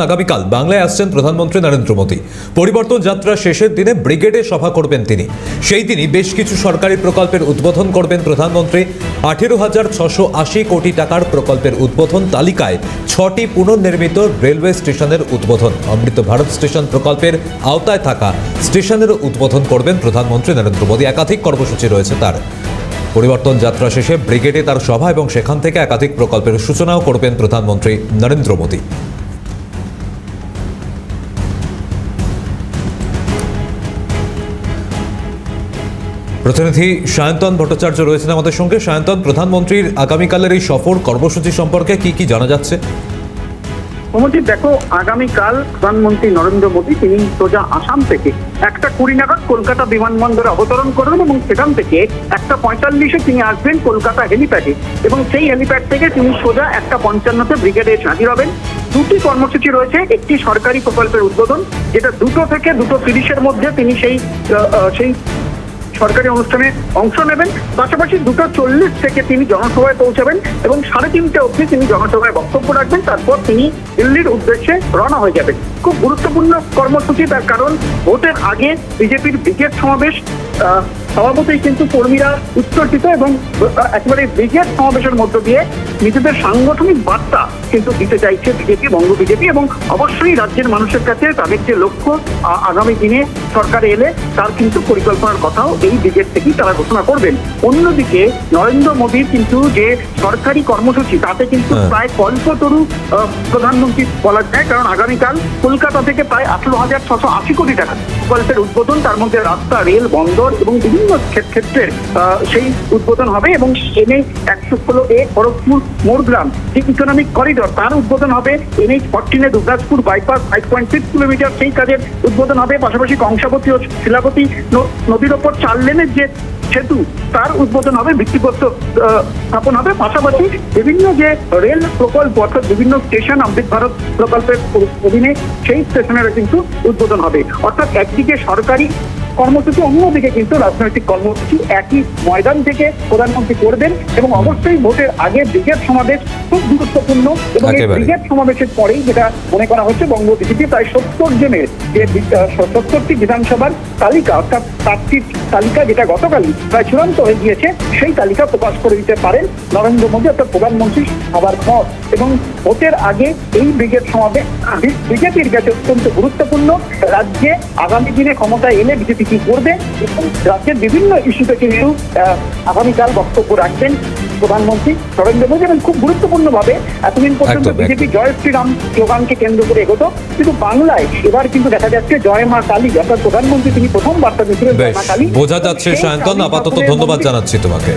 আগামীকাল বাংলায় আসছেন প্রধানমন্ত্রী নরেন্দ্র মোদী। পরিবর্তন যাত্রা শেষের দিনে ব্রিগেডে সভা করবেন তিনি। সেই দিনই বেশ কিছু সরকারি প্রকল্পের উদ্বোধন করবেন প্রধানমন্ত্রী। 18,680 কোটি টাকার প্রকল্পের উদ্বোধন তালিকায় 6টি পুনর্নির্মিত রেলওয়ে স্টেশনের উদ্বোধন। অমৃত ভারত স্টেশন প্রকল্পের আওতায় থাকা স্টেশনের উদ্বোধন করবেন প্রধানমন্ত্রী নরেন্দ্র মোদী। একাধিক কর্মসূচি রয়েছে তার। পরিবর্তন যাত্রা শেষে ব্রিগেডে তার সভা এবং সেখান থেকে একাধিক প্রকল্পের সূচনাও করবেন প্রধানমন্ত্রী নরেন্দ্র মোদী। প্রতিনিধি সায়ন্তন ভট্টাচার্য রয়েছেন আমাদের সঙ্গে। সায়ন্তন, প্রধানমন্ত্রীর আগামীকালের এই সফর কর্মসূচি সম্পর্কে কি জানা যাচ্ছে? অমরজিৎ, দেখো, আগামীকাল প্রধানমন্ত্রী নরেন্দ্র মোদী তিনি সোজা আসাম থেকে 1:20 নাগাদ কলকাতা বিমানবন্দরে অবতরণ করবেন এবং সেখান থেকে 1:45 তিনি আসবেন কলকাতা হেলিপ্যাডে এবং সেই হেলিপ্যাড থেকে তিনি সোজা 1:55 ব্রিগেডে হাজির হবেন। দুটি কর্মসূচি রয়েছে। একটি সরকারি প্রকল্পের উদ্বোধন, যেটা 2টো থেকে 2:30 মধ্যে তিনি সেই সরকারি অনুষ্ঠানে অংশ নেবেন। পাশাপাশি 2:40 থেকে তিনি জনসভায় পৌঁছাবেন এবং 3:30 অবধি তিনি জনসভায় বক্তব্য রাখবেন। তারপর তিনি দিল্লির উদ্দেশ্যে রওনা হয়ে যাবেন। খুব গুরুত্বপূর্ণ কর্মসূচি, তার কারণ ভোটের আগে বিজেপির ব্রিগেড সমাবেশ স্বভাবতই কিন্তু কর্মীরা উচ্ছ্বসিত এবং একেবারে ব্রিগেড সমাবেশের মধ্য দিয়ে নিজেদের সাংগঠনিক বার্তা কিন্তু দিতে চাইছে বিজেপি, বঙ্গ বিজেপি, এবং অবশ্যই রাজ্যের মানুষের কাছে তাদের যে লক্ষ্য আগামী দিনে সরকারে এলে তার কিন্তু পরিকল্পনার কথাও এই ব্রিগেড থেকেই তারা ঘোষণা করবেন। অন্যদিকে নরেন্দ্র মোদীর কিন্তু যে সরকারি কর্মসূচি তাতে কিন্তু প্রায় কল্পতরু প্রধানমন্ত্রী বলা যায়, কারণ আগামীকাল কলকাতা থেকে প্রায় 18,680 কোটি টাকা প্রকল্পের উদ্বোধন, তার মধ্যে রাস্তা, রেল, বন্দর এবং বিভিন্ন ক্ষেত্রের সেই উদ্বোধন হবে এবং NH 116A খড়গপুর মোরগ্রাম যে ইকোনমিক করিডর তার উদ্বোধন হবে। NH 14 দুর্গাজপুর বাইপাস 5.6 কিলোমিটার সেই কাজের উদ্বোধন হবে। পাশাপাশি কংসাবতী ও শিলাবতী নদীর ওপর 4 লেনের যে সেতু তার উদ্বোধন হবে, ভিত্তিপ্রস্তর স্থাপন হবে। পাশাপাশি বিভিন্ন যে রেল প্রকল্প অর্থাৎ বিভিন্ন স্টেশন অমৃত ভারত প্রকল্পের অধীনে সেই স্টেশনের কিন্তু উদ্বোধন হবে। অর্থাৎ একদিকে সরকারি কর্মসূচি, অন্যদিকে কিন্তু রাজনৈতিক কর্মসূচি একই ময়দান থেকে প্রধানমন্ত্রী করবেন এবং অবশ্যই ভোটের আগে ব্রিগেড সমাবেশ খুব গুরুত্বপূর্ণ এবং এই ব্রিগেড সমাবেশের পরেই যেটা মনে করা হচ্ছে বঙ্গ বিজেপি প্রায় 70 জনের যে 70টি বিধানসভার তালিকা অর্থাৎ 7টির তালিকা যেটা গতকালই প্রায় চূড়ান্ত হয়ে গিয়েছে সেই তালিকা প্রকাশ করে দিতে পারেন নরেন্দ্র মোদী অর্থাৎ প্রধানমন্ত্রী হবার পর। এবং ভোটের আগে এই ব্রিগেড সমাবেশ বিজেপির কাছে অত্যন্ত গুরুত্বপূর্ণ। রাজ্যে আগামী দিনে ক্ষমতায় এলে বিজেপি কি করবে এবং রাজ্যের বিভিন্ন ইস্যুতে কিন্তু আগামীকাল বক্তব্য রাখবেন প্রধানমন্ত্রী নরেন্দ্র মোদী। এবং খুব গুরুত্বপূর্ণ ভাবে এতদিন পর্যন্ত বিজেপি জয় শ্রীরাম স্লোগানকে কেন্দ্র করে এগোতো, কিন্তু বাংলায় এবার কিন্তু দেখা যাচ্ছে জয় মা কালী, অর্থাৎ প্রধানমন্ত্রী তিনি প্রথম বার্তা দিয়েছিলেন জয় মা কালী। বোঝা যাচ্ছে সায়ন্তন, আপাতত ধন্যবাদ জানাচ্ছি তোমাকে।